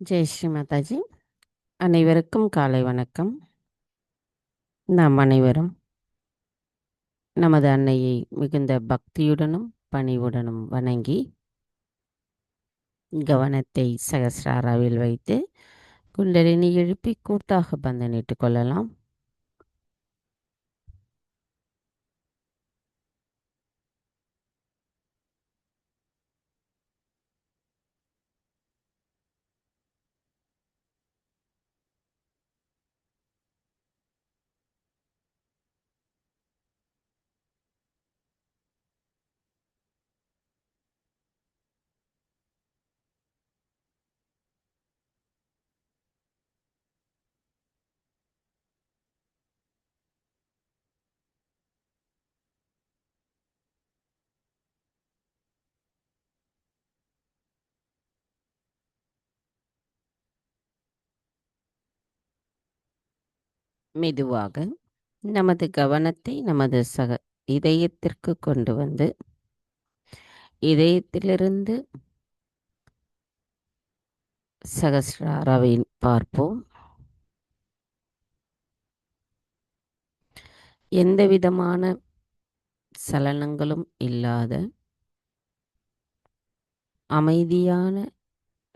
ஜெய் ஸ்ரீ மாதாஜி. அனைவருக்கும் காலை வணக்கம். நாம் அனைவரும் நமது அன்னையை மிகுந்த பக்தியுடனும் பணிவுடனும் வணங்கி கவனத்தை சகசிராராவில் வைத்து குண்டலினி எழுப்பி கூட்டாக பந்தனிட்டுக் கொள்ளலாம். மெதுவாக நமது கவனத்தை நமது இதயத்திற்கு கொண்டு வந்து இதயத்திலிருந்து சகசிராராவை பார்ப்போம். எந்த விதமான சலனங்களும் இல்லாத அமைதியான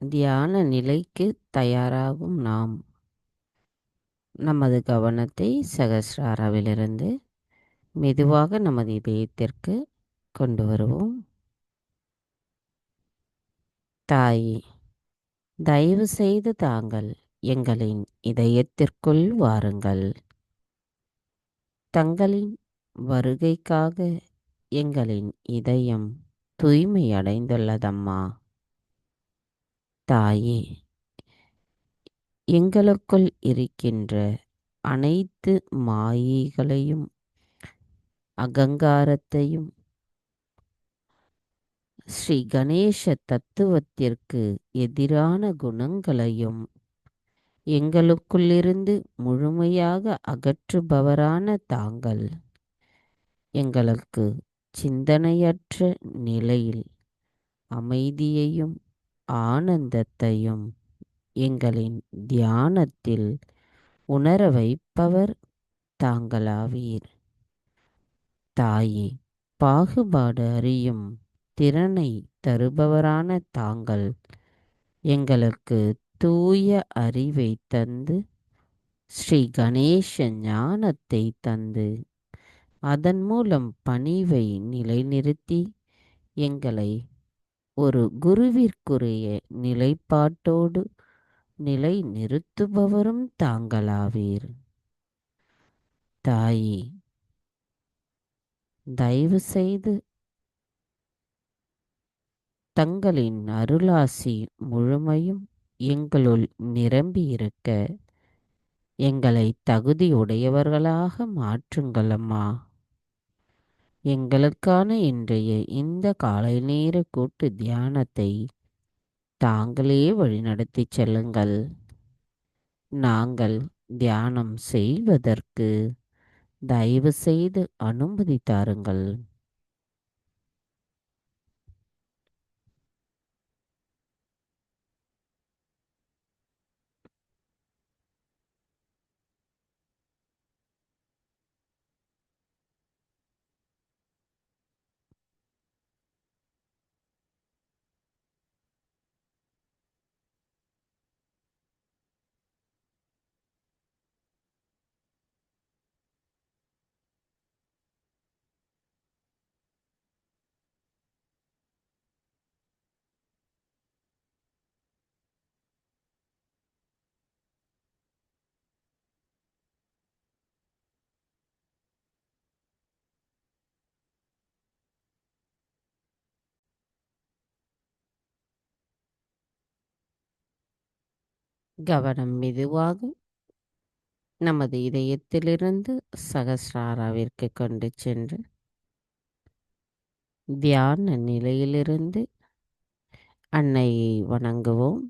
தியான நிலைக்கு தயாராகும் நாம் நமது கவனத்தை சகசிராராவிலிருந்து மெதுவாக நமது இதயத்திற்கு கொண்டு வருவோம். தாயே, தயவு செய்து தாங்கள் எங்களின் இதயத்திற்குள் வாருங்கள். தங்களின் வருகைக்காக எங்களின் இதயம் தூய்மை அடைந்துள்ளதம்மா. தாயே, எங்களுக்குள் இருக்கின்ற அனைத்து மாயைகளையும் அகங்காரத்தையும் ஸ்ரீ கணேச தத்துவத்திற்கு எதிரான குணங்களையும் எங்களுக்குள்ளிருந்து முழுமையாக அகற்றுபவரான தாங்கள் எங்களுக்கு சிந்தனையற்ற நிலையில் அமைதியையும் ஆனந்தத்தையும் எங்களின் தியானத்தில் உணர வைப்பவர் தாங்களாவீர். தாயே, பாகுபாடு அறியும் திறனை தருபவரான தாங்கள் எங்களுக்கு தூய அறிவை தந்து ஸ்ரீ கணேச ஞானத்தை தந்து அதன் மூலம் பணிவை நிலைநிறுத்தி எங்களை ஒரு குருவிற்குரிய நிலைப்பாட்டோடு நிலை நிறுத்துபவரும் தாங்களாவீர். தாயே, தயவு செய்து தங்களின் அருளாசி முழுமையும் எங்களுள் நிரம்பி இருக்க எங்களை தகுதியுடையவர்களாக மாற்றுங்கள் அம்மா. எங்களுக்கான இன்றைய இந்த காலை நேர கூட்டு தியானத்தை தாங்களே வழிநடத்தி செல்லுங்கள். நாங்கள் தியானம் செய்வதற்கு தயவு செய்து அனுமதி தாருங்கள். கவனம் மெதுவாக நமது இதயத்திலிருந்து சகசிராராவிற்கு கொண்டு சென்று தியான நிலையிலிருந்து அன்னையை வணங்குவோம்.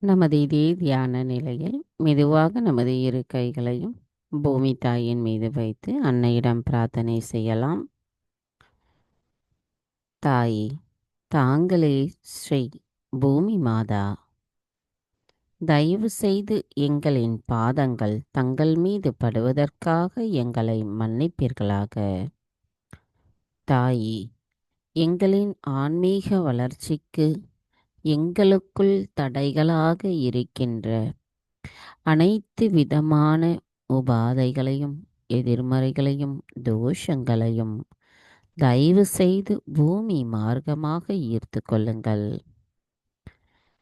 நமது இதே தியான நிலையில் மெதுவாக நமது இரு கைகளையும் பூமி தாயின் மீது வைத்து அன்னையிடம் பிரார்த்தனை செய்யலாம். தாயே, தாங்களே ஸ்ரீ பூமி மாதா, தயவு செய்து எங்களின் பாதங்கள் தங்கள் மீது படுவதற்காக எங்களை மன்னிப்பீர்களாக. தாயே, எங்களின் ஆன்மீக வளர்ச்சிக்கு எங்களுக்குள் தடைகளாக இருக்கின்ற அனைத்து விதமான உபாதைகளையும், எதிர்மறைகளையும், தோஷங்களையும் தயவு செய்து பூமி மார்க்கமாக ஈர்த்து கொள்ளுங்கள்.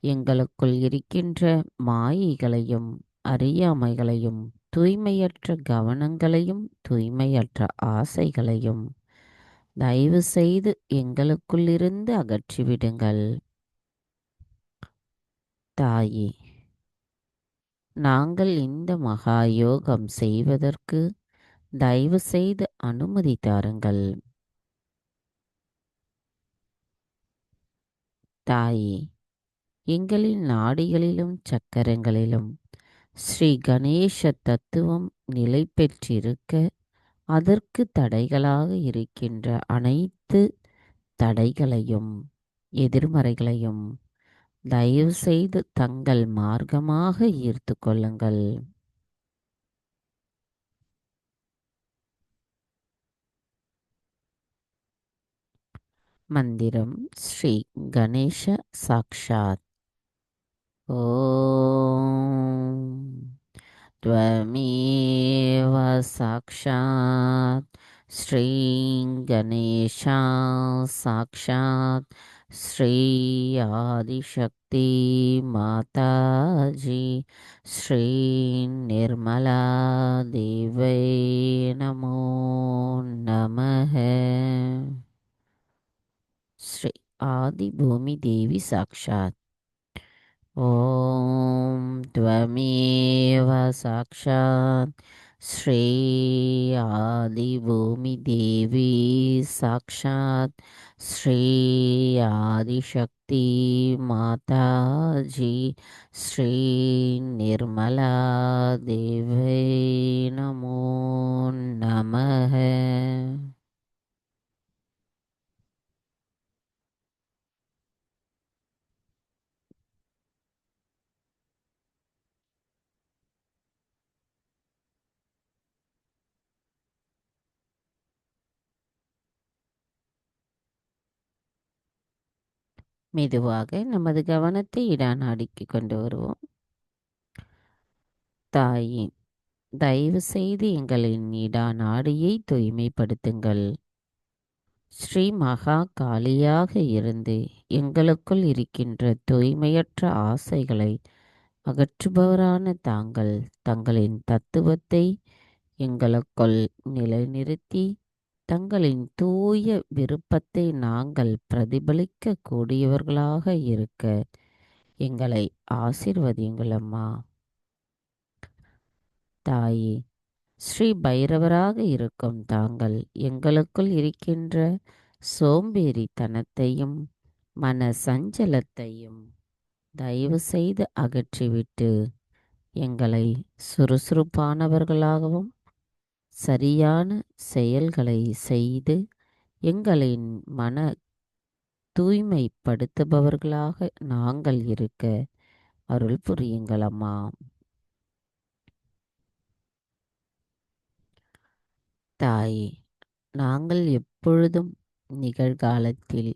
எங்களுக்குள் இருக்கின்ற மாயைகளையும், அறியாமைகளையும், தூய்மையற்ற கவனங்களையும், தூய்மையற்ற ஆசைகளையும் தயவு செய்து எங்களுக்குள்ளிருந்து அகற்றிவிடுங்கள். தாயே, நாங்கள் இந்த மகா யோகம் செய்வதற்கு தயவு செய்து அனுமதி தாருங்கள். தாயே, எங்களின் நாடிகளிலும் சக்கரங்களிலும் ஸ்ரீ கணேச தத்துவம் நிலை பெற்றிருக்க அதற்கு தடைகளாக இருக்கின்ற அனைத்து தடைகளையும், எதிர்மறைகளையும் தயவு செய்து தங்கள் மார்க்கமாக ஈர்த்து கொள்ளுங்கள். மந்திரம் ஸ்ரீ கணேச சாக்ஷாத். ஓம் त्वमेव साक्षात् श्री गणेशा साक्षात् श्री आदिशक्ति माताजी श्री निर्मला देवै नमो नमः. श्री आदि भूमि देवी साक्षात्. ॐ त्वमेव साक्षात् श्री आदिभूमिदेवी साक्षात् श्री आदिशक्ति माताजी श्री निर्मला देवै नमो नमः. மெதுவாக நமது கவனத்தை இடாநாடிக்கு கொண்டு வருவோம். தாயே, தயவு செய்து எங்களின் இடாநாடியை தூய்மைப்படுத்துங்கள். ஸ்ரீ மகா காளியாக இருந்து எங்களுக்குள் இருக்கின்ற தூய்மையற்ற ஆசைகளை அகற்றுபவரான தாங்கள் தங்களின் தத்துவத்தை எங்களுக்குள் நிலைநிறுத்தி தங்களின் தூய விருப்பத்தை நாங்கள் பிரதிபலிக்க கூடியவர்களாக இருக்க எங்களை ஆசீர்வதியுங்கள் அம்மா. தாயே, ஸ்ரீ பைரவராக இருக்கும் தாங்கள் எங்களுக்குள் இருக்கின்ற சோம்பேறித்தனத்தையும் மன சஞ்சலத்தையும் தயவு செய்து அகற்றிவிட்டு எங்களை சுறுசுறுப்பானவர்களாகவும் சரியான செயல்களை செய்து எங்களின் மன தூய்மைப்படுத்துபவர்களாக நாங்கள் இருக்க அருள் புரியுங்கள் அம்மா. தாயே, நாங்கள் எப்பொழுதும் நிகழ்காலத்தில்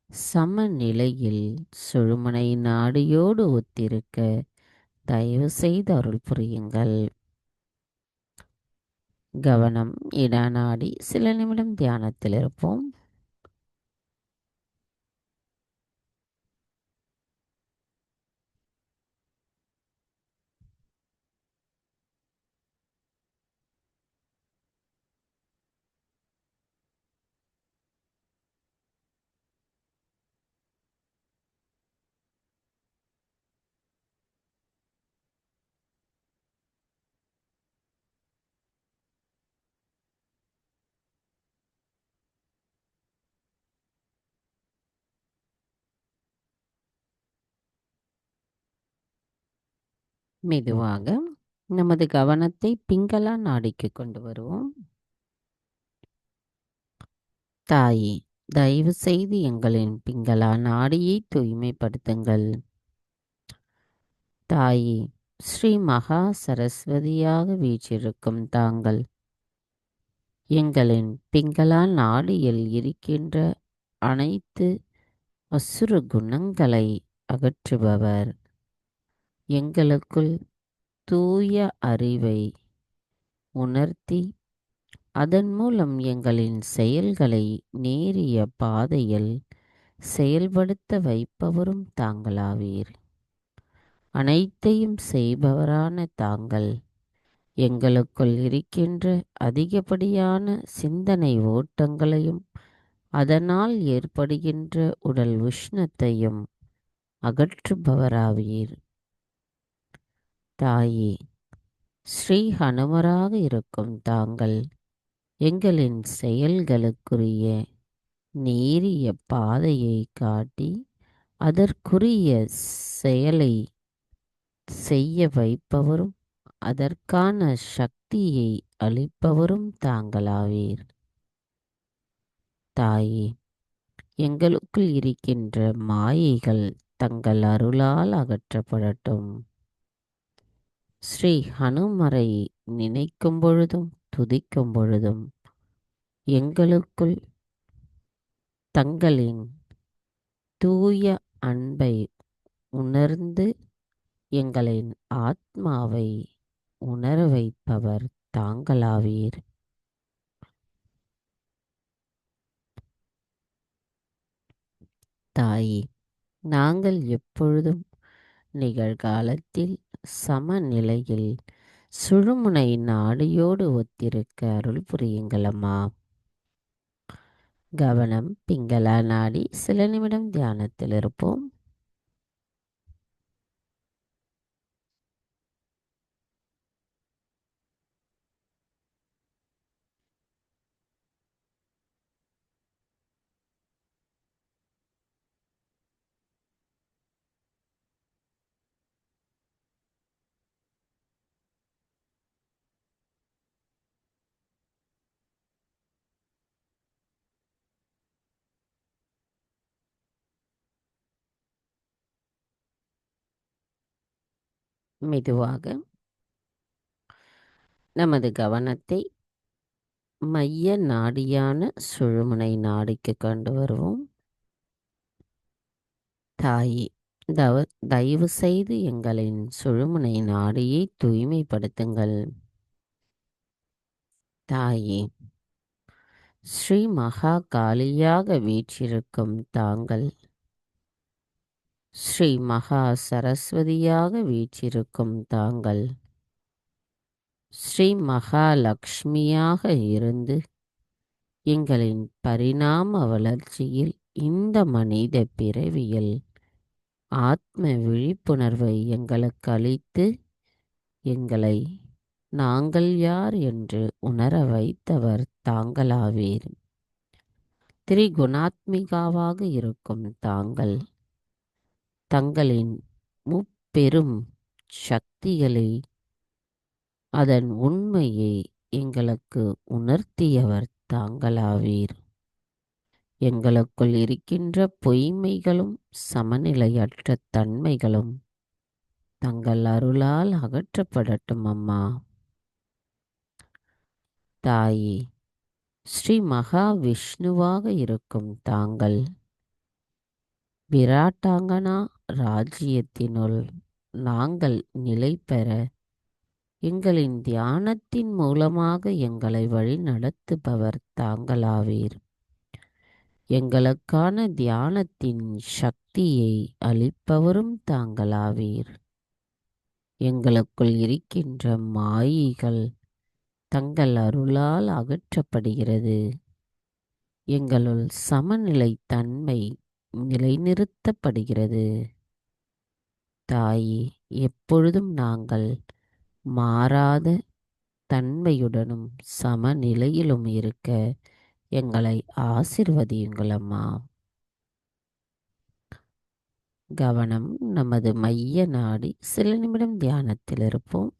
சமநிலையில் சுழுமுனை நாடியோடு ஒத்திருக்க தயவு செய்து அருள் புரியுங்கள். கவனம் இடாநாடி சில நிமிடம் தியானத்தில் இருப்போம். மெதுவாக நமது கவனத்தை பிங்களா நாடிக்கு கொண்டு வருவோம். தாயே, தயவு செய்து எங்களின் பிங்களா நாடியை தூய்மைப்படுத்துங்கள். தாயே, ஸ்ரீ மகா சரஸ்வதியாக வீற்றிருக்கும் தாங்கள் எங்களின் பிங்களா நாடியில் இருக்கின்ற அனைத்து அசுர குணங்களை அகற்றுபவர். எங்களுக்குள் தூய அறிவை உணர்த்தி அதன் மூலம் எங்களின் செயல்களை நேரிய பாதையில் செயல்படுத்த வைப்பவரும் தாங்களாவீர். அனைத்தையும் செய்பவரான தாங்கள் எங்களுக்குள் இருக்கின்ற அதிகப்படியான சிந்தனை ஓட்டங்களையும் அதனால் ஏற்படுகின்ற உடல் உஷ்ணத்தையும் அகற்றுபவராவீர். தாயே, ஸ்ரீ ஹனுமராக இருக்கும் தாங்கள் எங்களின் செயல்களுக்குரிய நேரிய பாதையை காட்டி அதற்குரிய செயலை செய்ய வைப்பவரும் அதற்கான சக்தியை அளிப்பவரும் தாங்களாவீர். தாயே, எங்களுக்குள் இருக்கின்ற மாயைகள் தங்கள் அருளால் அகற்றப்படட்டும். ஸ்ரீ ஹனுமரை நினைக்கும் பொழுதும் துதிக்கும் பொழுதும் எங்களுக்குள் தங்களின் தூய அன்பை உணர்ந்து எங்களின் ஆத்மாவை உணர வைப்பவர் தாங்களாவீர். தாயே, நாங்கள் எப்பொழுதும் நிகழ்காலத்தில் சமநிலையில் சுழுமுனை நாடியோடு ஒத்திருக்க அருள் புரியுங்களம்மா. கவனம் பிங்களா நாடி. சில நிமிடம் தியானத்தில் இருப்போம். மெதுவாக நமது கவனத்தை மைய நாடியான சுழுமுனை நாடிக்கு கொண்டு வருவோம். தாயே, தயவு செய்து எங்களின் சுழுமுனை நாடியை தூய்மைப்படுத்துங்கள். தாயே, ஸ்ரீ மகா காளியாக வீற்றிருக்கும் தாங்கள் ஸ்ரீ மகா சரஸ்வதியாக வீற்றிருக்கும் தாங்கள் ஸ்ரீ மகாலட்சுமியாக இருந்து எங்களின் பரிணாம வளர்ச்சியில் இந்த மனித பிறவியில் ஆத்ம விழிப்புணர்வை எங்களுக்கு அளித்து எங்களை நாங்கள் யார் என்று உணர வைத்தவர் தாங்களாவீர். திரிகுணாத்மிகாவாக இருக்கும் தாங்கள் தங்களின் முப்பெரும் சக்திகளை அதன் உண்மையை எங்களுக்கு உணர்த்தியவர் தாங்களாவீர். எங்களுக்குள் இருக்கின்ற பொய்மைகளும் சமநிலையற்ற தன்மைகளும் தங்கள் அருளால் அகற்றப்படட்டும் அம்மா. தாயே, ஸ்ரீ மகா விஷ்ணுவாக இருக்கும் தாங்கள் விராட்டாங்கனா ராஜ்யத்தினுள் நாங்கள் நிலை பெற எங்களின் தியானத்தின் மூலமாக எங்களை வழி நடத்துபவர் தாங்களாவீர். எங்களுக்கான தியானத்தின் சக்தியை அளிப்பவரும் தாங்களாவீர். எங்களுக்குள் இருக்கின்ற மாயைகள் தங்கள் அருளால் அகற்றப்படுகிறது. எங்களுள் சமநிலை தன்மை நிலைநிறுத்தப்படுகிறது. தாயே, எப்பொழுதும் நாங்கள் மாறாத தன்மையுடனும் சமநிலையிலும் இருக்க எங்களை ஆசிர்வதியுங்கள் அம்மா. கவனம் நமது மைய நாடி. சில நிமிடம் தியானத்தில் இருப்போம்.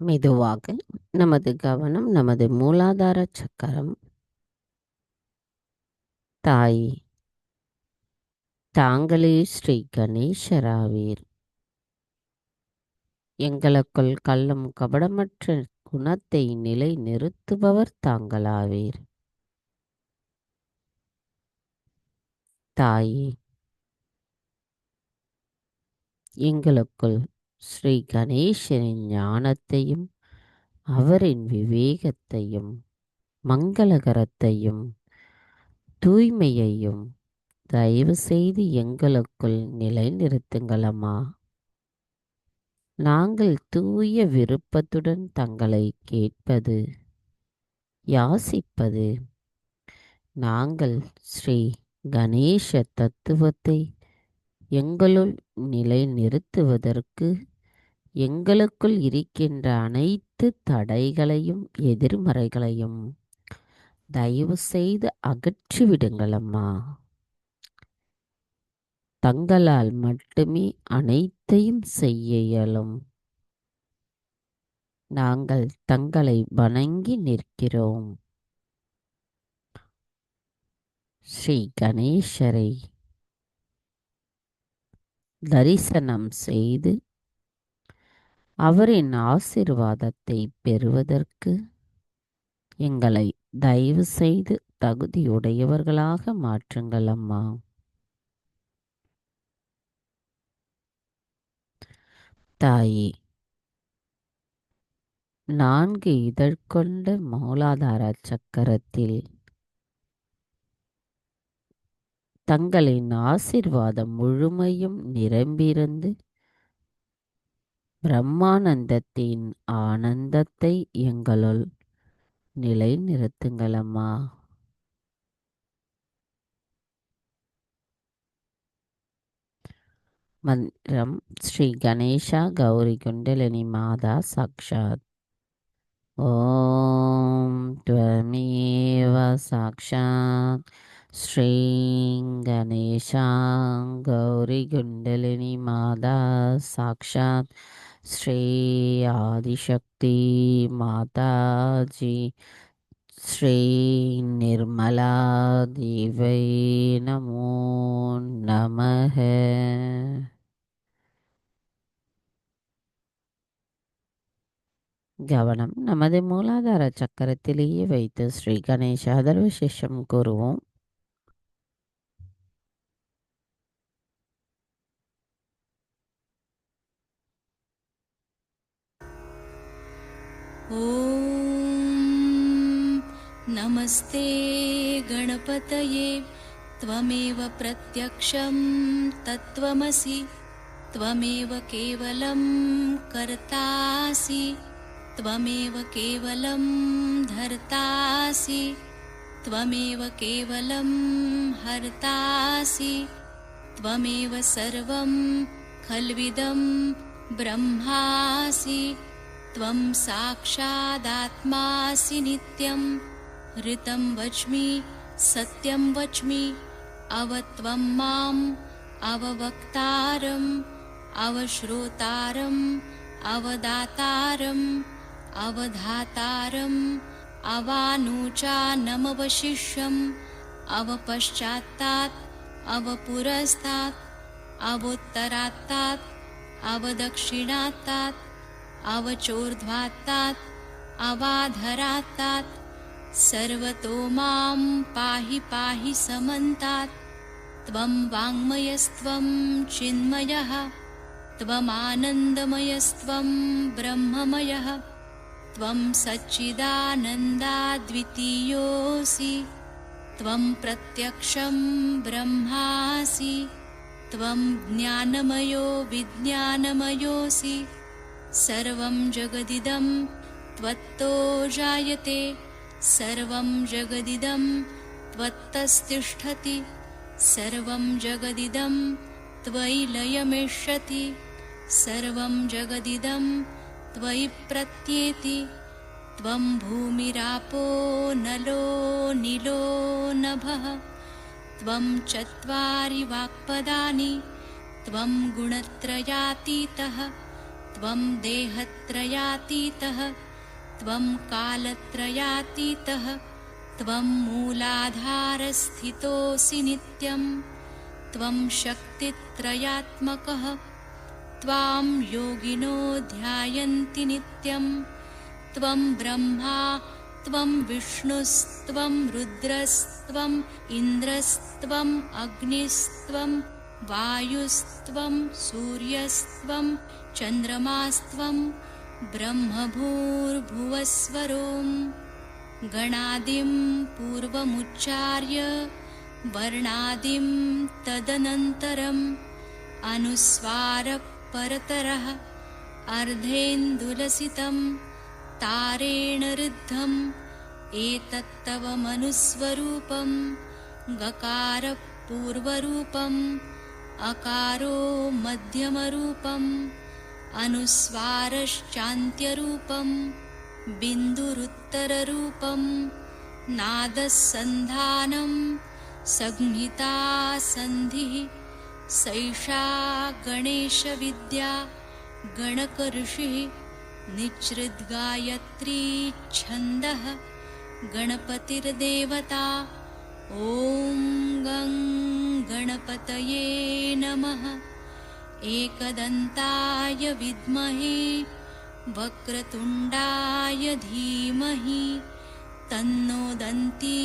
மெதுவாக நமது கவனம் நமது மூலாதார சக்கரம். தாய், தாங்களே ஸ்ரீ கணேசராவீர். எங்களுக்குள் கள்ளம் கபடமற்ற குணத்தை நிலை நிறுத்துபவர் தாங்களாவீர். தாயே, எங்களுக்குள் ஸ்ரீ கணேசனின் ஞானத்தையும் அவரின் விவேகத்தையும் மங்களகரத்தையும் தூய்மையையும் தயவு செய்து எங்களுக்குள் நிலைநிறுத்துங்களம்மா. நாங்கள் தூய விருப்பத்துடன் தங்களை கேட்பது, யாசிப்பது, நாங்கள் ஸ்ரீ கணேச தத்துவத்தை எங்களுள் நிலைநிறுத்துவதற்கு எங்களுக்குள் இருக்கின்ற அனைத்து தடைகளையும் எதிர்மறைகளையும் தயவு செய்து அகற்றிவிடுங்களம்மா. தங்களால் மட்டுமே அனைத்தையும் செய்ய இயலும். நாங்கள் தங்களை வணங்கி நிற்கிறோம். ஸ்ரீ கணேசரை தரிசனம் செய்து அவரின் ஆசீர்வாதத்தை பெறுவதற்கு எங்களை தயவு செய்து தகுதியுடையவர்களாக மாற்றுங்கள் அம்மா. தாயே, 4 இதழ் கொண்ட மூலாதார சக்கரத்தில் தங்களின் ஆசீர்வாதம் முழுமையும் நிரம்பியிருந்து பிரம்மானந்தத்தின் ஆனந்தத்தை எங்களுள் நிலை நிறுத்துங்களம்மா. மந்திரம் ஸ்ரீ கணேசா கௌரி குண்டலினி மாதா சாக்ஷாத். ஓம் த்வமேவ சாக்ஷாத் ஸ்ரீ கணேசா கௌரி குண்டலினி மாதா சாக்ஷாத் ஸ்ரீ ஆதிசக்தி மாதாஜி ஸ்ரீ நிர்மலா தேவை நமோ நமஹ. கவனம் நமது மூலாதார சக்கரத்திலேயே வைத்து ஸ்ரீ கணேச அதர்வசேஷம் கூறுவோம். ॐ नमस्ते गणपतये त्वमेव प्रत्यक्षं तत्त्वमसि त्वमेव केवलं कर्तासि त्वमेव केवलं धर्तासि त्वमेव केवलं हर्तासि त्वमेव सर्वं खल्विदं ब्रह्मासि त्वं साक्षादात्मासि नित्यं ऋतं वच्मि सत्यं वच्मि अवत्वं माम् अववक्तारम् अवश्रोतारम् अवदातारम् अवधातारम् अवानुचानमवशिष्यम् अवपश्चात्तात् अवपुरस्तात् अवोत्तरात्तात् अवदक्षिणात्तात् अवचोर्ध्वात्तात् अवाधरात्तात् सर्वतो मां पाहि पाहि समन्तात् त्वं वाङ्मयस्त्वं चिन्मयः त्वमानन्दमयस्त्वं ब्रह्ममयः त्वं सच्चिदानन्दाद्वितीयोऽसि त्वं प्रत्यक्षं ब्रह्मासि त्वं ज्ञानमयो विज्ञानमयोऽसि सर्वं जगदिदं त्वत्तो जायते सर्वं जगदिदं त्वत्तस्तिष्ठति सर्वं जगदिदं त्वयि लयमिष्यति सर्वं जगदिदं त्वयि प्रत्येति त्वं भूमिरापो नलो नीलो नभः त्वं चत्वारि वाक्पदानि त्वं गुणत्रयातीतः त्वं देहत्रयातीतः त्वं कालत्रयातीतः त्वं मूलाधारस्थितोऽसि नित्यं त्वं शक्तित्रयात्मकः त्वां योगिनो ध्यायन्ति नित्यं त्वं ब्रह्मा त्वं विष्णुस्त्वं रुद्रस्त्वम् इन्द्रस्त्वम् अग्निस्त्वं वायुस्त्वं सूर्यस्त्वं चन्द्रमास्त्वं ब्रह्मभूर्भुवस्वरों गणादिं पूर्वमुच्चार्य वर्णादिं तदनन्तरम् अनुस्वारपरतरः अर्धेन्दुलसितं तारेण ऋद्धम् एतत्तव मनुस्वरूपं गकारपूर्वरूपम् अकारो मध्यमरूपम् अनुस्वारश्चान्त्यरूपं बिन्दुरुत्तररूपं नादसन्धानं संहिता सन्धिः सैषा गणेशविद्या गणकऋषिः निच्छृद्गायत्री छन्दः गणपतिर्देवता ॐ गं गणपतये नमः एकदन्ताय विद्महे वक्रतुण्डाय धीमहि तन्नो दन्ती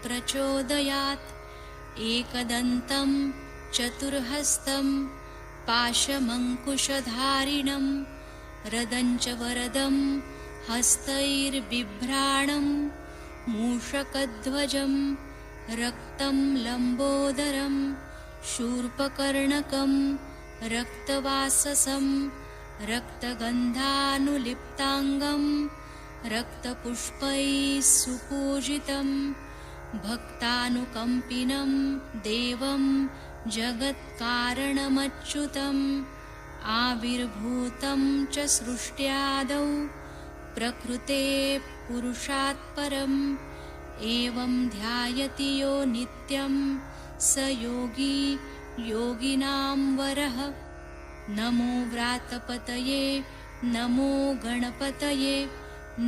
प्रचोदयात् एकदन्तं चतुर्हस्तं पाशमङ्कुशधारिणं रदञ्च वरदं हस्तैर्बिभ्राणं मूषकध्वजं रक्तं लम्बोदरं शूर्पकर्णकं रक्तवाससं रक्तगन्धानुलिप्ताङ्गं रक्तपुष्पैः सुपूजितं भक्तानुकम्पिनं देवं जगत्कारणमच्युतम् आविर्भूतं च सृष्ट्यादौ प्रकृते पुरुषात् परम् एवं ध्यायति यो नित्यं स योगी योगिनां वरः नमो व्रातपतये नमो गणपतये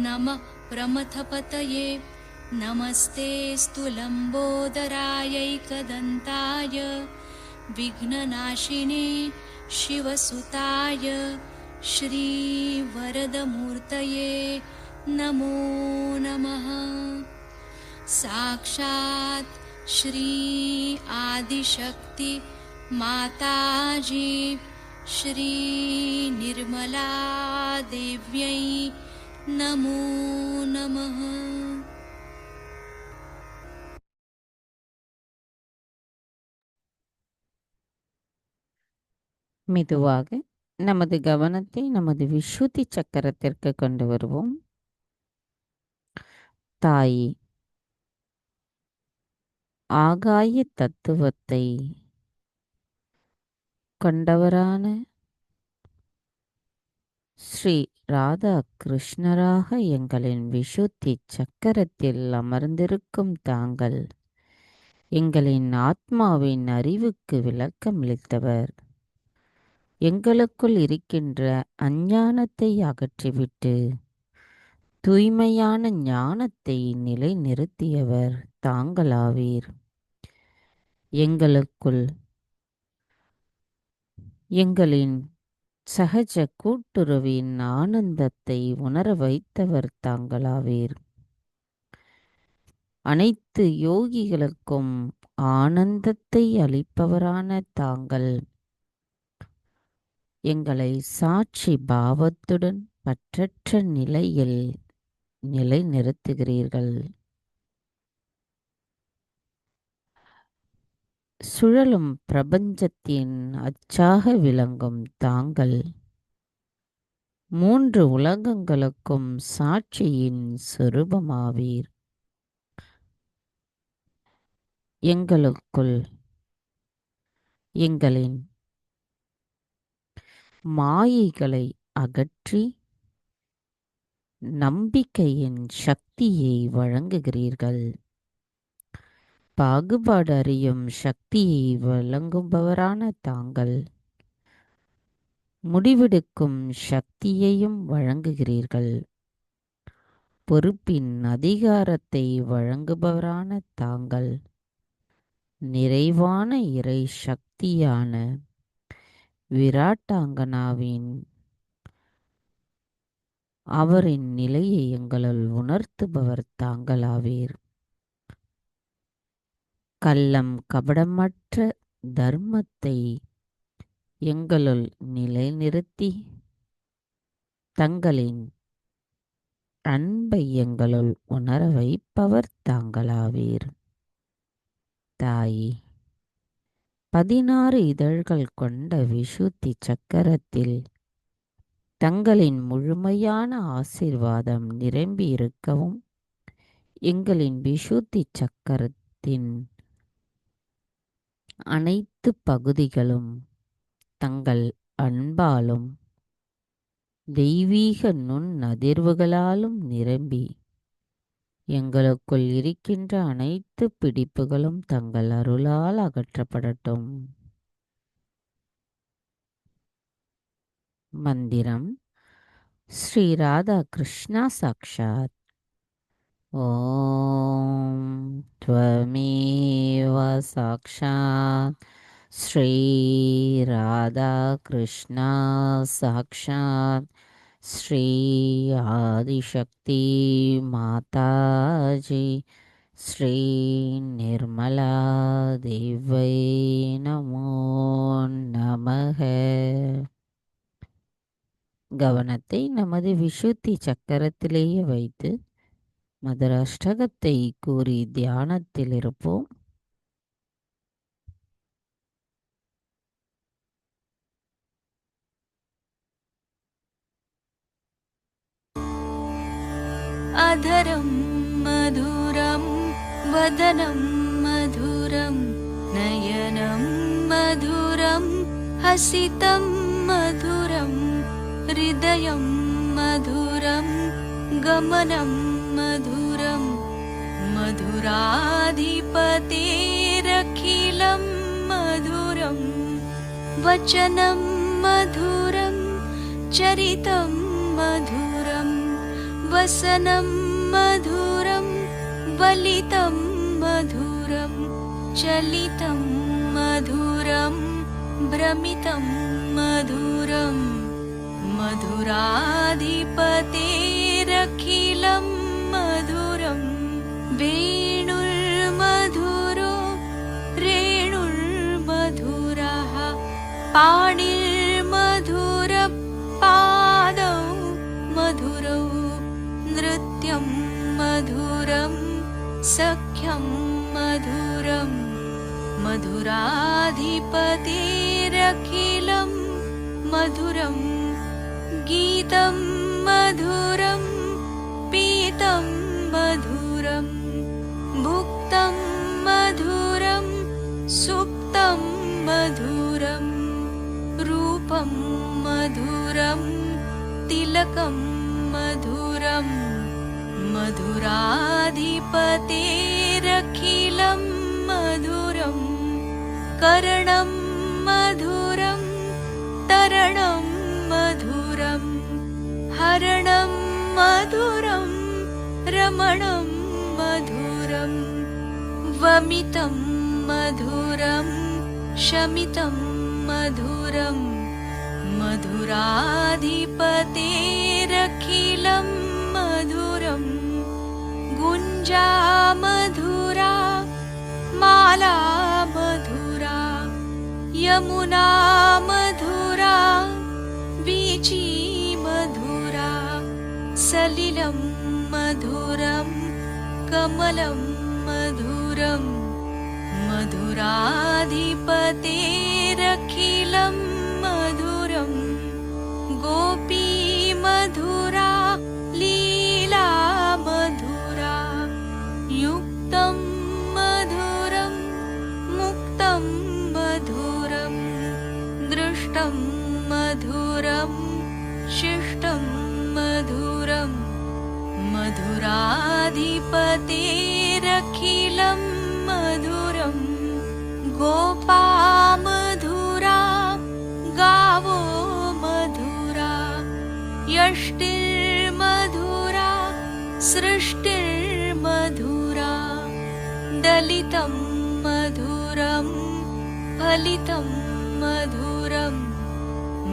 नमः प्रमथपतये नमस्तेऽस्तु लम्बोदरायैकदन्ताय विघ्ननाशिने शिवसुताय श्रीवरदमूर्तये नमो नमः साक्षात् श्री आदिशक्ति माताजी श्री निर्मला देव्यै नमो नमः। மெதுவாக நமது கவனத்தை நமது விசுத்தி சக்கரத்திற்கு கொண்டு வருவோம். தாய் ஆகாய தத்துவத்தை கொண்டவரான ஸ்ரீ ராதா கிருஷ்ணராக எங்களின் விசுத்தி சக்கரத்தில் அமர்ந்திருக்கும் தாங்கள் எங்களின் ஆத்மாவின் அறிவுக்கு விளக்கமளித்தவர். எங்களுக்குள் இருக்கின்ற அஞ்ஞானத்தை அகற்றிவிட்டு தூய்மையான ஞானத்தை நிலைநிறுத்தியவர் தாங்களாவீர். எங்களுக்குள் எங்களின் சகஜ கூட்டுறவின் ஆனந்தத்தை உணர வைத்தவர் தாங்களாவீர். அனைத்து யோகிகளுக்கும் ஆனந்தத்தை அளிப்பவரான தாங்கள் எங்களை சாட்சி பாவத்துடன் பற்றற்ற நிலையில் நிலைநிறுத்துகிறீர்கள். சுழலும் பிரபஞ்சத்தின் அச்சாக விளங்கும் தாங்கள் 3 உலகங்களுக்கும் சாட்சியின் சொரூபமாவீர். எங்களுக்குள் எங்களின் மாயைகளை அகற்றி நம்பிக்கையின் சக்தியை வழங்குகிறீர்கள். பாகுபாடு அறியும் சக்தியை வழங்குபவரான தாங்கள் முடிவெடுக்கும் சக்தியையும் வழங்குகிறீர்கள். பொறுப்பின் அதிகாரத்தை வழங்குபவரான தாங்கள் நிறைவான இறை சக்தியான விராட்டாங்கனாவின் அவரின் நிலையை எங்களுள் உணர்த்துபவர் தாங்களாவீர். கள்ளம் கபடமற்ற தர்மத்தை எங்களுள் நிலைநிறுத்தி தங்களின் அன்பை எங்களுள் உணர வைப்பவர் தாங்களாவீர். தாயே, 16 இதழ்கள் கொண்ட விசுத்தி சக்கரத்தில் தங்களின் முழுமையான ஆசீர்வாதம் நிரம்பி இருக்கவும் எங்களின் விசுத்தி சக்கரத்தின் அனைத்து பகுதிகளும் தங்கள் அன்பாலும் தெய்வீக நுண்ணதிர்வுகளாலும் நிரம்பி எங்களுக்குள் இருக்கின்ற அனைத்து பிடிப்புகளும் தங்கள் அருளால் அகற்றப்படட்டும். மந்திரம் ஸ்ரீ ராதா கிருஷ்ணா சாக்ஷாத். ஓம் த்வமேவ சாக்ஷாத் ஸ்ரீ ராதா கிருஷ்ணா சாக்ஷாத் ஸ்ரீ ஆதிசக்தி மாதாஜி ஸ்ரீ நிர்மலா தேவை நமோ நமக. கவனத்தை நமது விசுத்தி சக்கரத்திலேயே வைத்து மதுராஷ்டகத்தை கூறி தியானத்தில் இருப்போம். अधरं मधुरं वदनं मधुरं नयनं मधुरं हसितं मधुरं हृदयं मधुरं गमनं मधुरं मधुराधिपतेरखिलं मधुरं वचनं मधुरं चरितं मधुरं वसनं मधुरं वलितं मधुरं चलितं मधुरं भ्रमितं मधुरं मधुराधिपतेरखिलं मधुरं वेणुर्मधुरो रेणुर्मधुरः पाणिर्मधुरपादौ मधुरौ नृत्यं मधुरं सख्यं मधुरं मधुराधिपतेरखिलं मधुरं गीतं मधुरं पीतं मधुरं भुक्तं मधुरं सुप्तं मधुरं रूपं मधुरं तिलकं मधुरं मधुराधिपतेरखिलं मधुरं करणं मधुरं तरणं मधुरं हरणं मधुरं रमणं मधुरं वमितं मधुरं शमितं मधुरं मधुराधिपतेरखिलं मधुरं गुञ्जा मधुरा माला मधुरा यमुना मधुरा वीची मधुरा सलिलं मधुरं कमलं मधुरं मधुराधिपतेरखिलं मधुरं गोपी मधुरा लीला मधुरा युक्तं मधुरं मुक्तं मधुरं दृष्टं मधुरं शिष्टं मधुरं मधुराधिपतेरखिलं मधुरं गोपा मधुरा गावो मधुरा यष्टिर्मधुरा सृष्टिर्मधुरा दलितं मधुरं फलितं मधुरं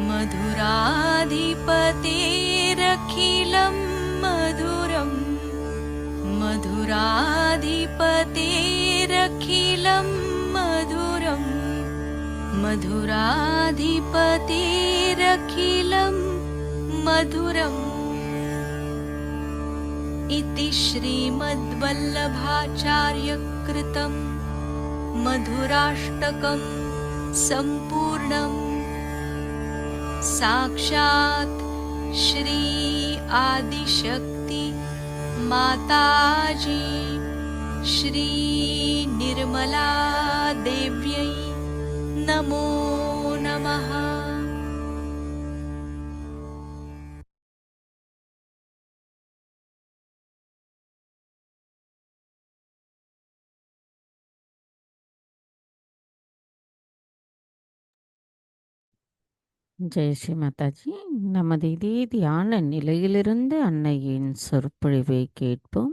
मधुराधिपतेरखिलं मधुरं मधुराधिपतेरखिलं मधुरं मधुराधिपतेरखिलं मधुरम् इति श्रीमद्वल्लभाचार्यकृतं मधुराष्टकं सम्पूर्णम् साक्षात् श्री आदिशक्ति माताजी श्री निर्मला देव्यै नमो नमः। ஜெய் ஸ்ரீ மாதாஜி. நமது இதே தியான நிலையிலிருந்து அன்னையின் சொற்பொழிவை கேட்போம்.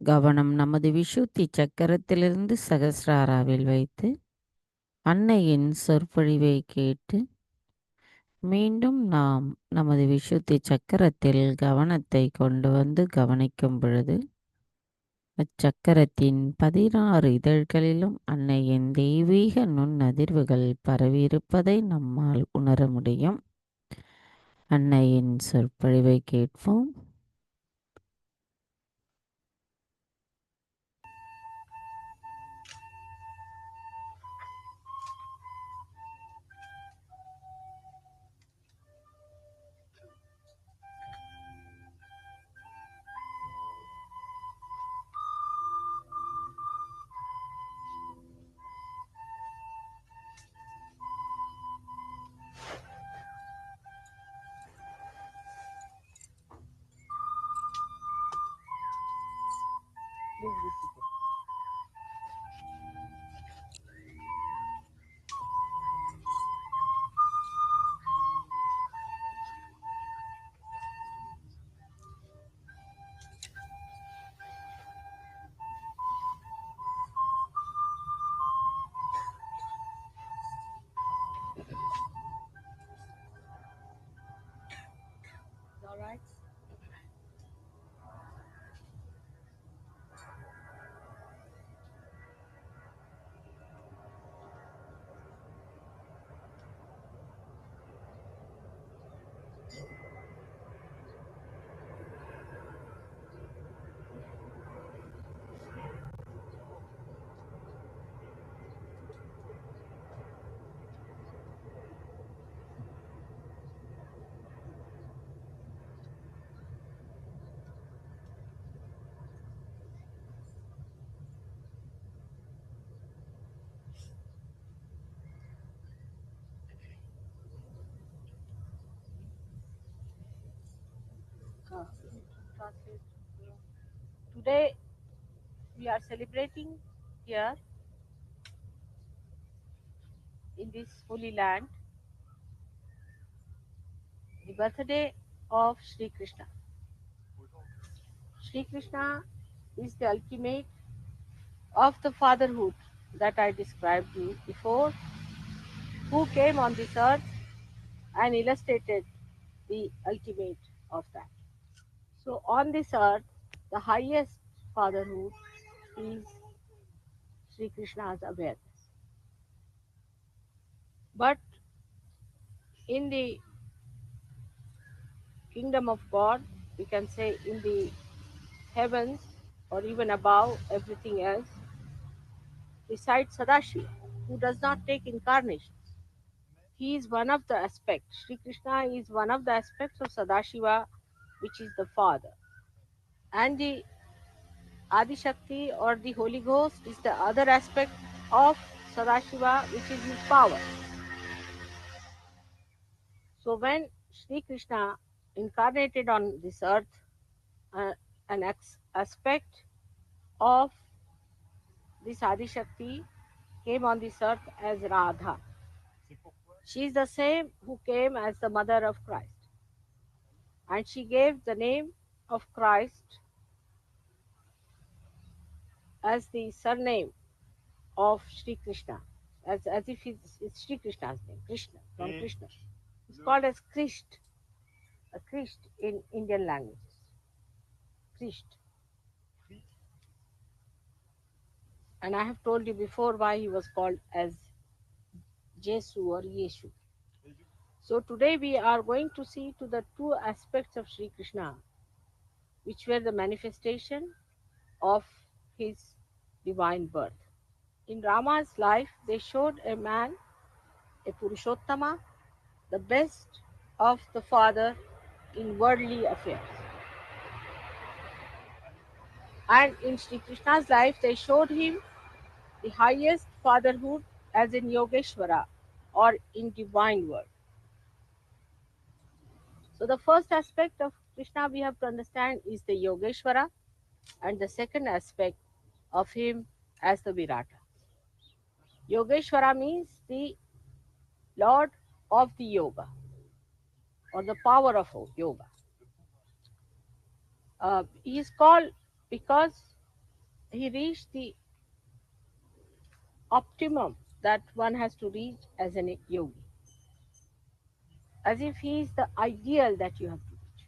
கவனம் நமது விஷுத்தி சக்கரத்திலிருந்து சகசிராராவில் வைத்து அன்னையின் சொற்பொழிவை கேட்டு மீண்டும் நாம் நமது விஷுத்தி சக்கரத்தில் கவனத்தை கொண்டு வந்து கவனிக்கும் பொழுது அச்சக்கரத்தின் 16 இதழ்களிலும் அன்னையின் தெய்வீக நுண்ணதிர்வுகள் பரவியிருப்பதை நம்மால் உணர முடியும். அன்னையின் சொற்பொழிவை கேட்போம். Today we are celebrating here in this holy land the birthday of Sri Krishna. Sri Krishna is the ultimate of the fatherhood that I described you before, who came on this earth and illustrated the ultimate of that. So on this earth, the highest fatherhood is Sri Krishna's awareness. But in the kingdom of God, we can say in the heavens or even above everything else resides Sadashiva, who does not take incarnations. He is one of the aspects. Sri Krishna is one of the aspects of Sadashiva, which is the Father. And the Adi Shakti or the Holy Ghost is the other aspect of Sadashiva, which is his power. So when Sri Krishna incarnated on this earth, an aspect of this Adi Shakti came on this earth as Radha. She is the same who came as the mother of Christ. And she gave the name of Christ as the surname of Sri Krishna, as if it's Sri Krishna's name, Krishna, from Krishna. It's called as Krisht, a Krisht in Indian languages. Krisht. And I have told you before why he was called as Jesu or Yeshu. So today we are going to see to the two aspects of Sri Krishna, which were the manifestation of his divine birth. In Rama's life, they showed a man, a Purushottama, the best of the father in worldly affairs. And in Sri Krishna's life, they showed him the highest fatherhood as in Yogeshwara or in divine world. So the first aspect of Krishna we have to understand is the Yogeshwara, and the second aspect of him as the Virata. Yogeshwara means the Lord of the Yoga or the power of yoga. He is called because he reached the optimum that one has to reach as an yogi. As if he is the ideal that you have to reach.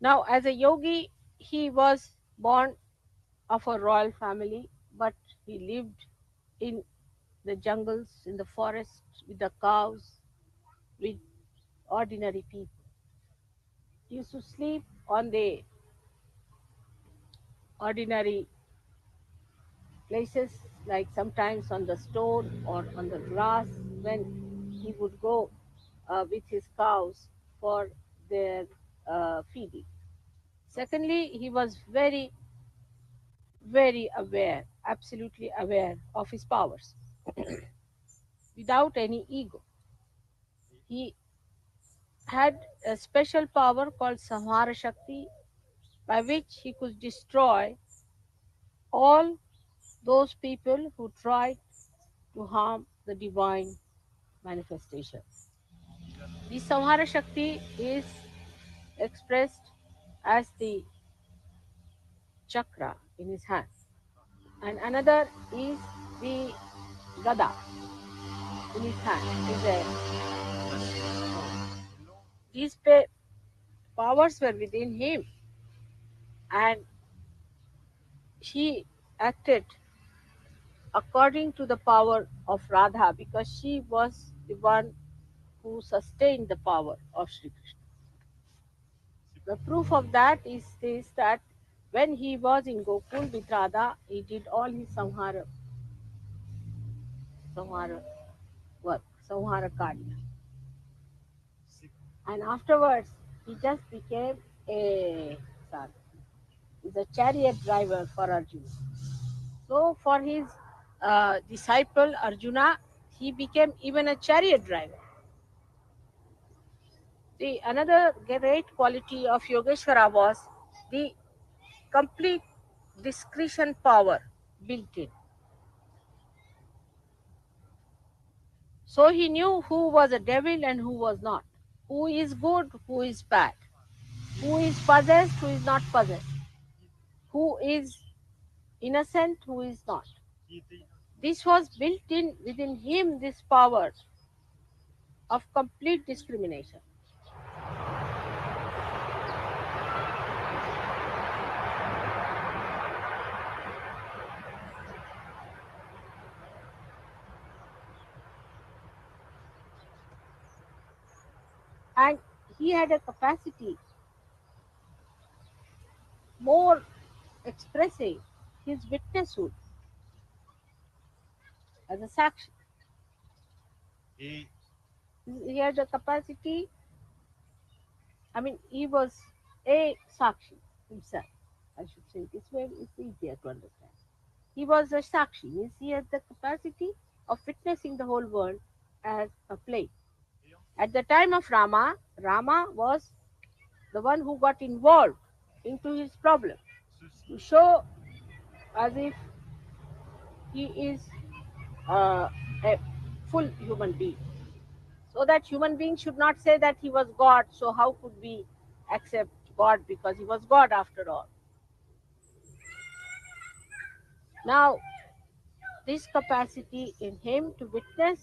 Now, as a yogi, he was born of a royal family, but he lived in the jungles, in the forest, with the cows, with ordinary people. He used to sleep on the ordinary places, like sometimes on the stone or on the grass, when he would go with his cows for their feeding. Secondly, he was very, very aware, absolutely aware of his powers, without any ego. He had a special power called Samhara Shakti, by which he could destroy all those people who tried to harm the divine manifestation. The Samhara Shakti is expressed as the chakra in his hand, and another is the gada in his hand. These powers were within him, and he acted according to the power of Radha, because she was the one who sustained the power of Sri Krishna. The proof of that is this, that when he was in Gokul with Radha, he did all his Samhara work, Samhara Karya. And afterwards, he just became he's a chariot driver for Arjuna. So for his disciple Arjuna, he became even a chariot driver. Another great quality of Yogeshwara was the complete discretion power built in. So he knew who was a devil and who was not, who is good, who is bad, who is possessed, who is not possessed, who is innocent, who is not. This was built in within him, this power of complete discrimination. And he had a capacity more expressing his witnesshood as a sakshi. Et He had the capacity, he was a sakshi himself. I should say this way, it's easier to understand. He was a sakshi, means he had the capacity of witnessing the whole world as a play. At the time of Rama, Rama was the one who got involved into his problem ceci to show as if he is a full human being. So that human being should not say that he was God, so how could we accept God because he was God after all. Now, this capacity in him to witness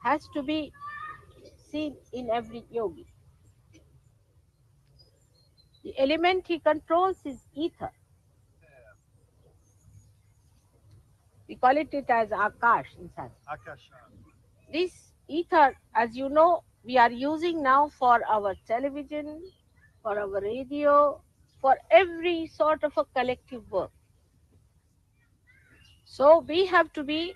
has to be seen in every yogi. The element he controls is ether. We call it as Akash in Sanskrit. Akasha. This ether, as you know, we are using now for our television, for our radio, for every sort of a collective work. So we have to be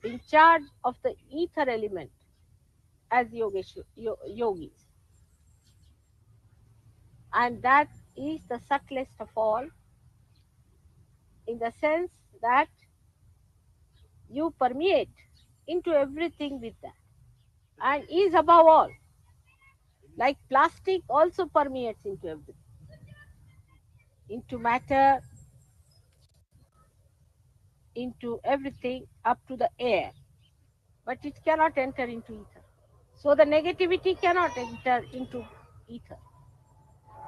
in charge of the ether element as yogis. And that is the subtlest of all, in the sense that you permeate into everything with that, and is above all. Like plastic also permeates into everything, into matter, into everything up to the air, but it cannot enter into ether. So the negativity cannot enter into ether.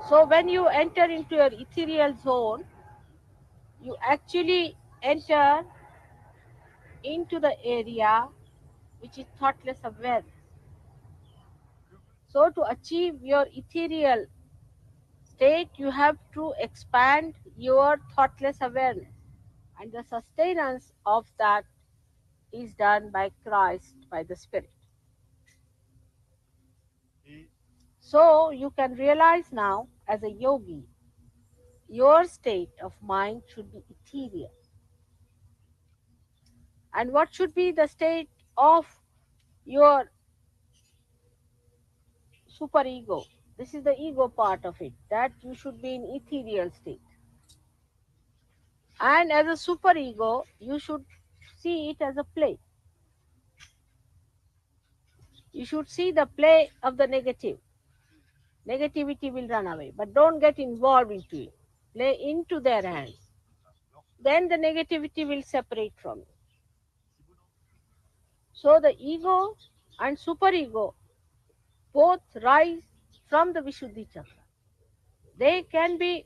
So when you enter into your ethereal zone, you actually enter into the area which is thoughtless awareness. So to achieve your ethereal state, you have to expand your thoughtless awareness. And the sustenance of that is done by Christ, by the Spirit. Et So you can realize now, as a yogi, your state of mind should be ethereal. And what should be the state of your superego? This is the ego part of it, that you should be in ethereal state. And as a superego, you should see it as a play. You should see the play of the negative. Negativity will run away, but don't get involved into it. Play into their hands. Then the negativity will separate from you. So the ego and superego both rise from the Vishuddhi Chakra. They can be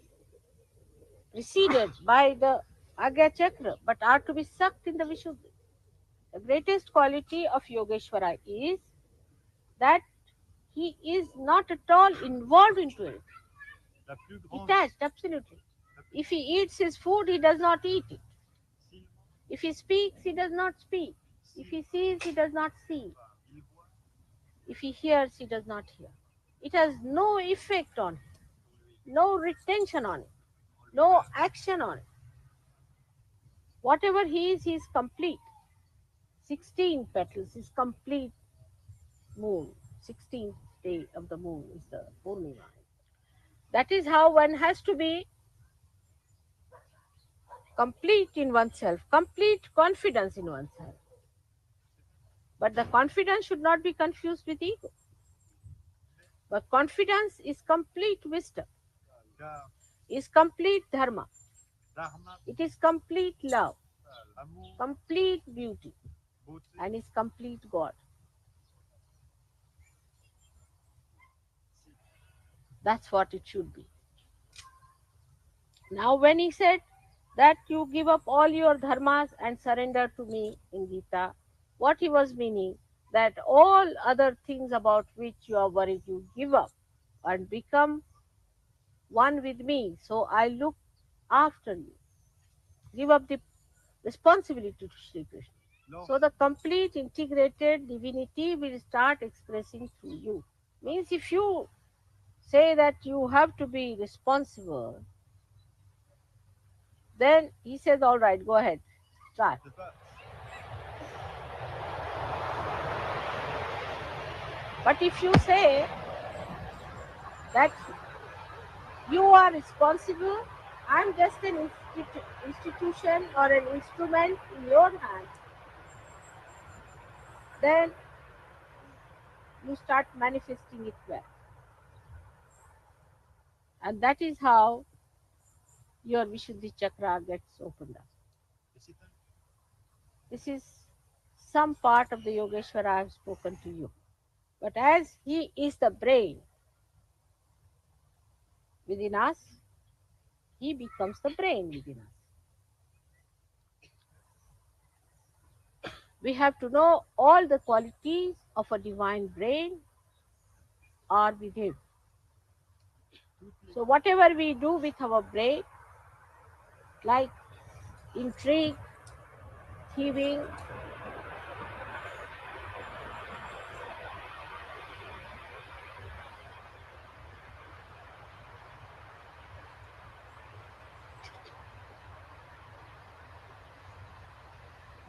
preceded by the Agya Chakra, but are to be sucked in the Vishuddhi. The greatest quality of Yogeshwara is that he is not at all involved into it. la plus grande Detached, absolutely. If he eats his food, he does not eat it. s'il If he speaks, he does not speak. If he sees, he does not see. il voit, If he hears, he does not hear. It has no effect on him, no retention on it, no action on it. Whatever he is complete. 16 petals is complete moon. 16th day of the moon is the Purnima. That is how one has to be complete in oneself, complete confidence in oneself. But the confidence should not be confused with ego. But confidence is complete wisdom, car is complete dharma, dharma, it is complete love, l'amour, complete beauty, beauté, and is complete God. That's what it should be. Now, when he said that you give up all your dharmas and surrender to me in Gita, what he was meaning, that all other things about which you are worried, you give up and become one with me. So I look after you. Give up the responsibility to Sri Krishna. l'or, So the complete integrated divinity will start expressing through you. Means if you say that you have to be responsible, then he says, all right, go ahead, try. C'est pas, But if you say that you are responsible, I'm just an institution or an instrument in your hand, then you start manifesting it well. And that is how your Vishuddhi Chakra gets opened up. c'est un, This is some part of the Yogeshwara I have spoken to you. But as he is the brain within us, he becomes the brain within us. We have to know all the qualities of a divine brain are with him. So whatever we do with our brain, like intrigue, thieving,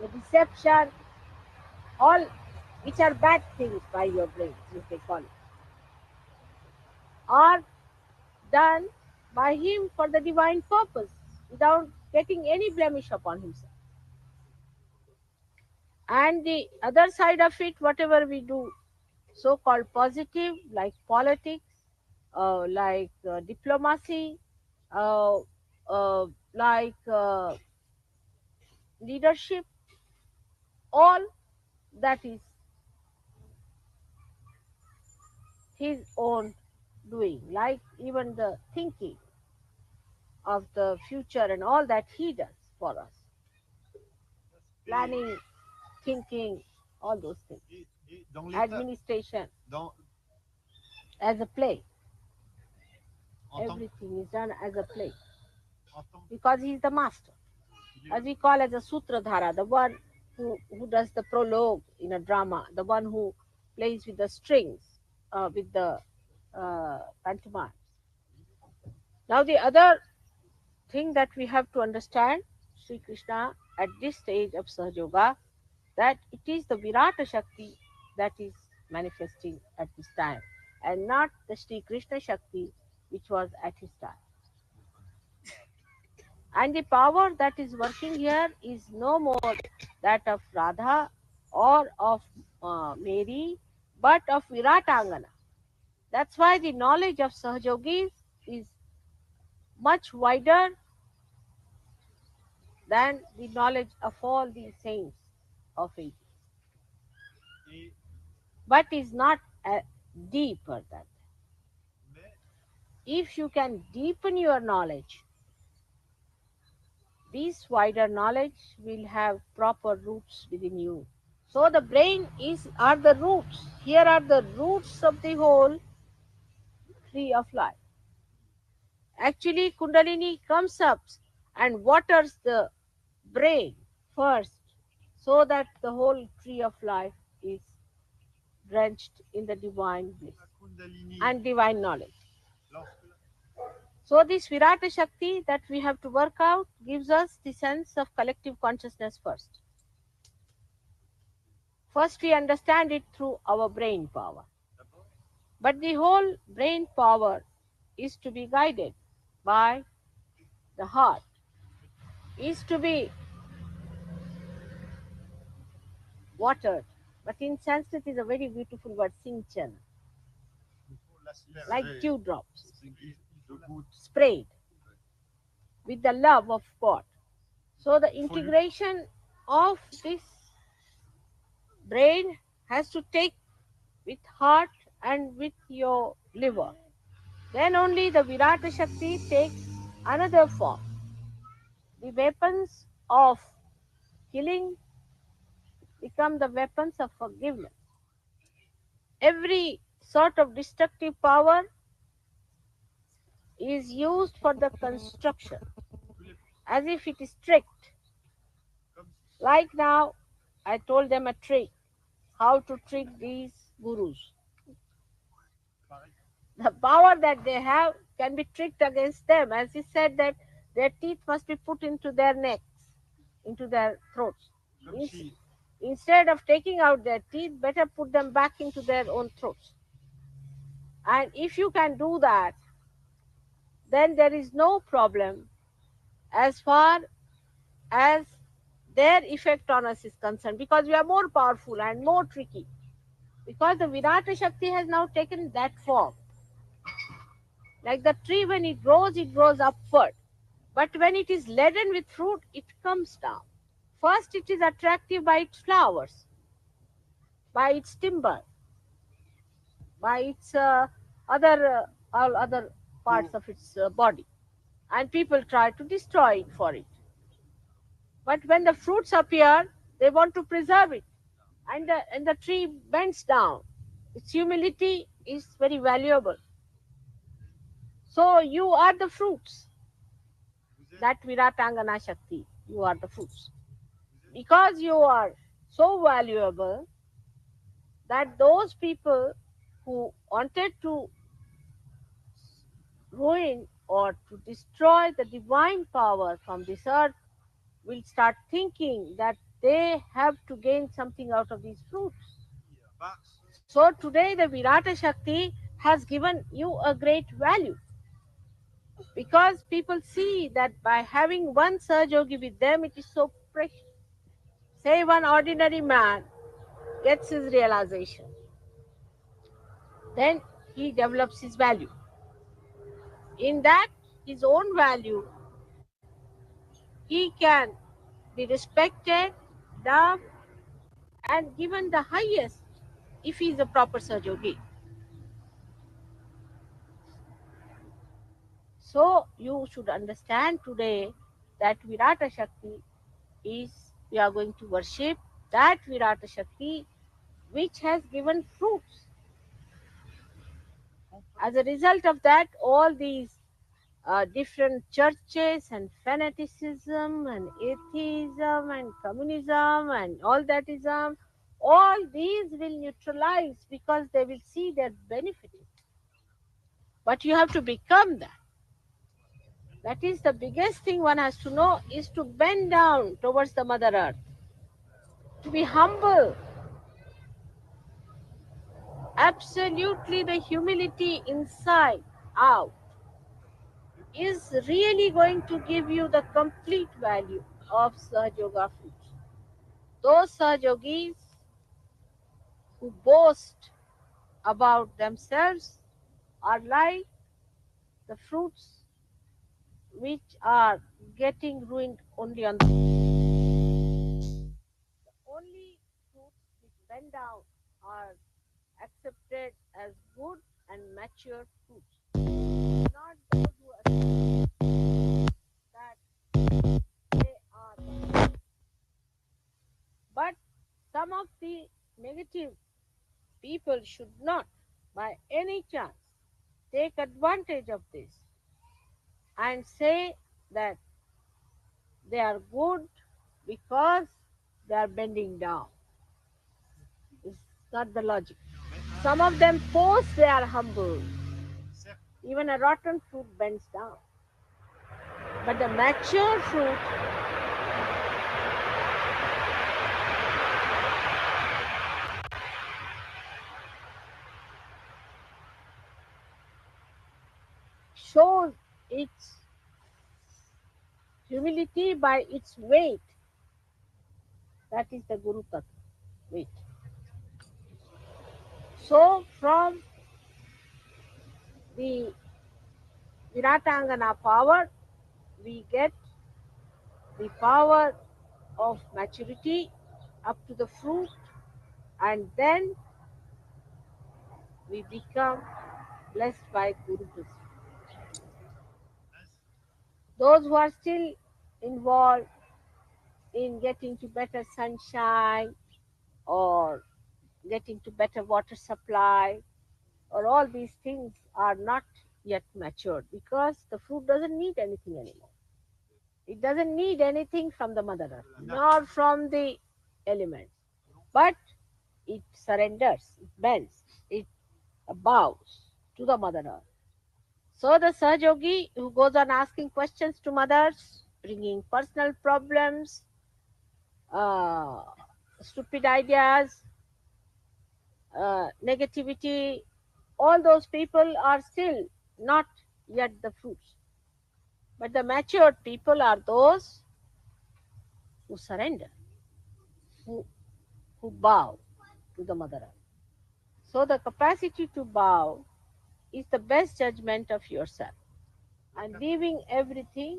the deception, all which are bad things by your brain, as they call it, are done by him for the divine purpose without getting any blemish upon himself. And the other side of it, whatever we do, so called positive, like politics, like diplomacy, uh, like leadership, all that is his own doing, like even the thinking of the future and all that he does for us, planning, thinking, all those things, et dans l'état, administration, dans, as a play. en tant, Everything is done as a play en tant because he is the master, qu'il as we call as a sutradhara, the one who does the prologue in a drama, the one who plays with the strings, with the pantomimes. Now the other thing that we have to understand, Sri Krishna at this stage of Sahaja Yoga, that it is the Virata Shakti that is manifesting at this time, and not the Sri Krishna Shakti which was at his time. And the power that is working here is no more that of Radha or of Mary, but of Viratangana. That's why the knowledge of Sahajogis is much wider than the knowledge of all the saints of ages, et, but is not deeper than that. mais If you can deepen your knowledge, this wider knowledge will have proper roots within you. So the brain are the roots. Here are the roots of the whole tree of life. Actually, Kundalini comes up and waters the brain first, so that the whole tree of life is drenched in the divine bliss la Kundalini, and divine knowledge. lorsque So this Virata Shakti that we have to work out gives us the sense of collective consciousness first. First we understand it through our brain power. d'abord, But the whole brain power is to be guided by the heart, is to be watered. But in Sanskrit is a very beautiful word, sinchan, il faut l'asperger, like dewdrops, de gouttes, sprayed with the love of God. So the integration of this brain has to take with heart and with your liver. Then only the Virata Shakti takes another form. The weapons of killing become the weapons of forgiveness. Every sort of destructive power is used for the construction, as if it is tricked. comme Like now, I told them a trick, how to trick these gurus. pareil, the power that they have can be tricked against them. As he said that their teeth must be put into their necks, into their throats. Comme si Instead of taking out their teeth, better put them back into their own throats. And if you can do that, then there is no problem as far as their effect on us is concerned, because we are more powerful and more tricky. Because the Virata Shakti has now taken that form. Like the tree, when it grows upward. But when it is laden with fruit, it comes down. First, it is attractive by its flowers, by its timber, by its all other parts of its body. And people try to destroy it for it. But when the fruits appear, they want to preserve it. And the tree bends down. Its humility is very valuable. So you are the fruits. vous êtes, That Viratangana Shakti, you are the fruits. Because you are so valuable that those people who wanted to ruin or to destroy the divine power from this earth will start thinking that they have to gain something out of these fruits. par So today the Virata Shakti has given you a great value, because people see that by having one Sahajogi with them, it is so precious. Say one ordinary man gets his realization, then he develops his value. In that, his own value, he can be respected, loved, and given the highest if he is a proper Sahajogi. So you should understand today that Virata Shakti is, we are going to worship that Virata Shakti which has given fruits. As a result of that, all these different churches and fanaticism and atheism and communism and all that ism, all these will neutralize because they will see their benefit. But you have to become that. That is the biggest thing one has to know, is to bend down towards the Mother Earth, to be humble. Absolutely, the humility inside out is really going to give you the complete value of Sahajoga fruits. Those Sahajogis who boast about themselves are like the fruits which are getting ruined only on the only fruits which bend down are accepted as good and mature fruits, not those who accept that they are the fruits. But some of the negative people should not by any chance take advantage of this and say that they are good because they are bending down. It's not the logic. Some of them pose they are humble. certes, Even a rotten fruit bends down. But the mature fruit shows its humility by its weight. That is the Guru Tattva, weight. So from the Viratangana power, we get the power of maturity up to the fruit, and then we become blessed by Guru Prasad. Those who are still involved in getting to better sunshine or getting to better water supply or all these things are not yet matured, because the fruit doesn't need anything anymore. It doesn't need anything from the Mother Earth nor from the elements, but it surrenders, it bends, it bows to the Mother Earth. So the Sahajogi who goes on asking questions to mothers, bringing personal problems, stupid ideas, negativity, all those people are still not yet the fruits. But the matured people are those who surrender, who bow to the Mother Earth. So the capacity to bow is the best judgment of yourself, and leaving everything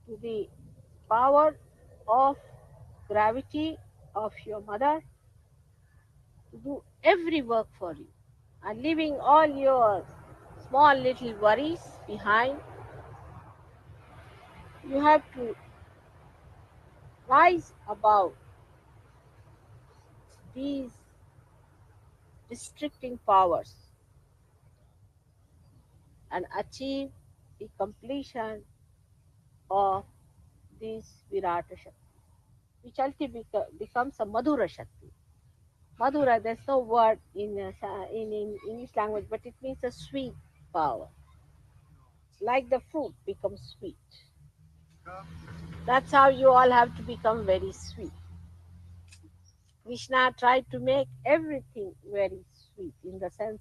to the power of gravity of your mother to do every work for you, and leaving all your small little worries behind. You have to rise above these restricting powers and achieve the completion of this Virata Shakti, which ultimately becomes a Madhura Shakti. Madhura, there's no word in English language, but it means a sweet power. Like the fruit becomes sweet. That's how you all have to become very sweet. Krishna tried to make everything very sweet, in the sense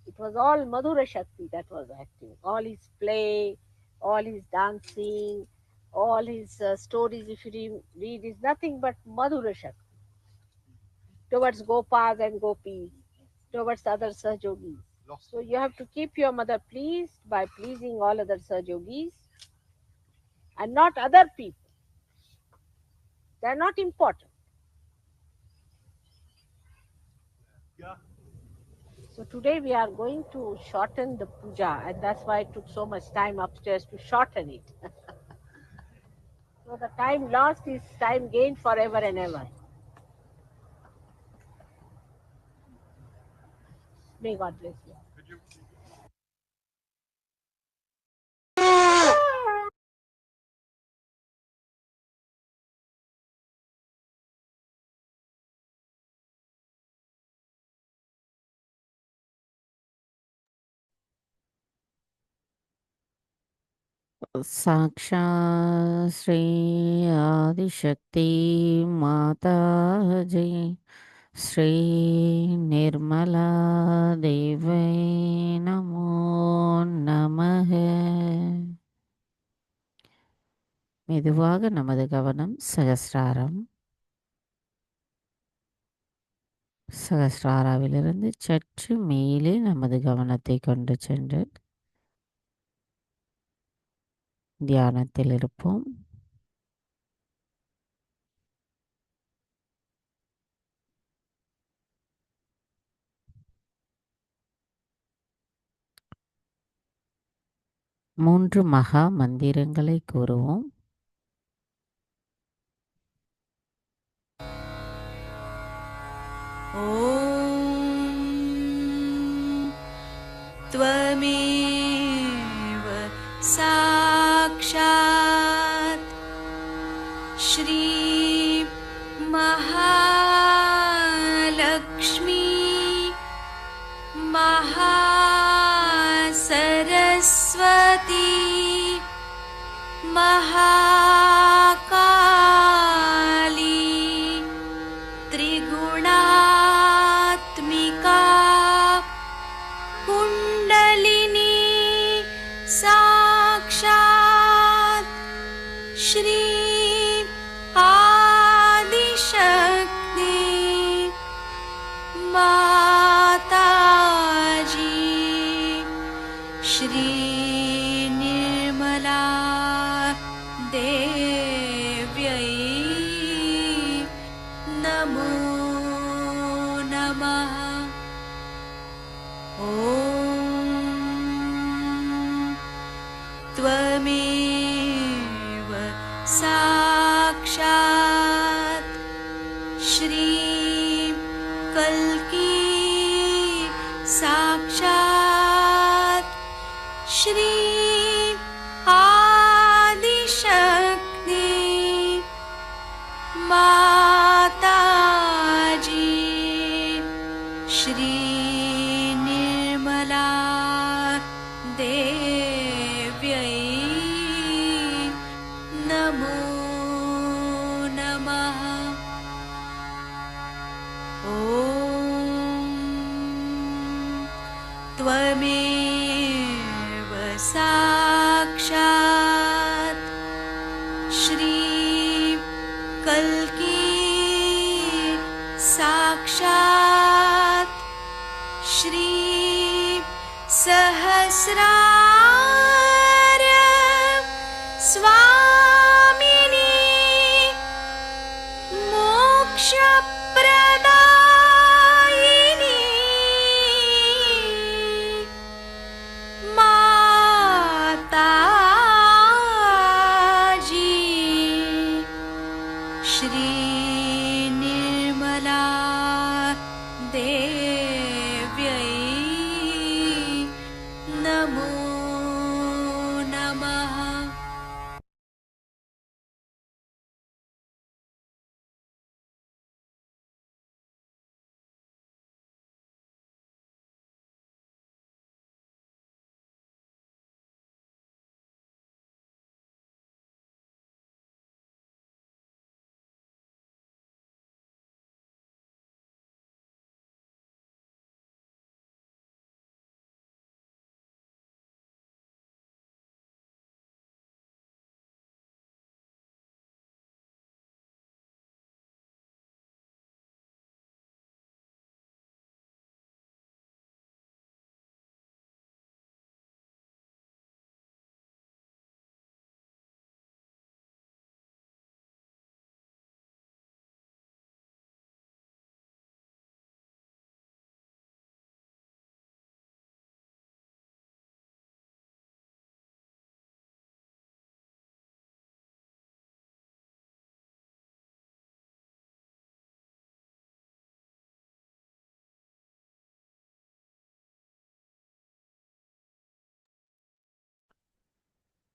it was all Madhura Shakti that was acting. All his play, all his dancing, all his stories, if you read, is nothing but Madhura Shakti towards Gopas and Gopis, towards other Sahajogis. So you have to keep your mother pleased by pleasing all other Sahajogis and not other people. They are not important. So today we are going to shorten the puja, and that's why it took so much time upstairs to shorten it. So the time lost is time gained forever and ever. May God bless you. साक्षात् श्री आदिशक्ति माता जय श्री निर्मला देवै नमो நமः. மெதுவாக நமது கவனம் சகஸ்ராரம். சகஸ்ராராவிலிருந்து சற்று மேலே நமது கவனத்தை கொண்டு சென்று தியானத்தில் இருப்போம். மூன்று மகா மந்திரங்களை கூறுவோம். ॐ त्वमेव साक्षात् श्री महालक्ष्मी महासरस्वती महाकाली त्रिगुणात्मिका कुण्डलिनी साक्षात् श्री आदिशक्ति माताजी श्री निर्मला देव्यै नमो नमः. ॐ त्वमेव साक्षात् श्री कल्की साक्षात् श्री आदिशक्ति माताजी श्री निर्मला त्वमेव साक्षात् श्री कल्की साक्षात् श्री सहस्रार स्वामिनी मोक्षप्रदायिनी माताजी श्री निर्मला देव्यै नमो नमः।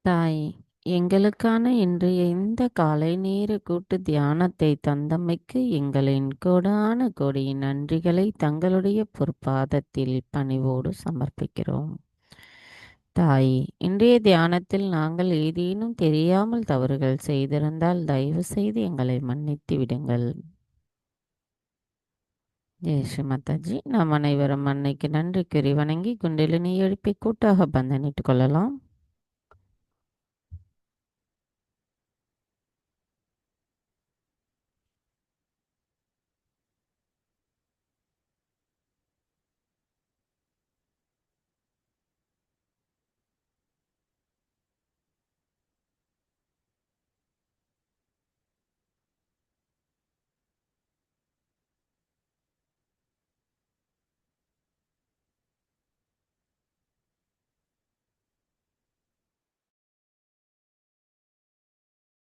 தாயே, எங்களுக்கான இன்றைய இந்த காலை நேர கூட்டு தியானத்தை தந்தமைக்கு எங்களின் கோடான கோடி நன்றிகளை தங்களுடைய பொற்பாதத்தில் பணிவோடு சமர்ப்பிக்கிறோம். தாயே, இன்றைய தியானத்தில் நாங்கள் ஏதேனும் தெரியாமல் தவறுகள் செய்திருந்தால் தயவு செய்து எங்களை மன்னித்து விடுங்கள். ஜெய் ஸ்ரீ மாதாஜி. நாம் அனைவரும் அன்னைக்கு நன்றி கூறி வணங்கி குண்டலினி எழுப்பி கூட்டாக பந்தனிட்டுக் கொள்ளலாம்.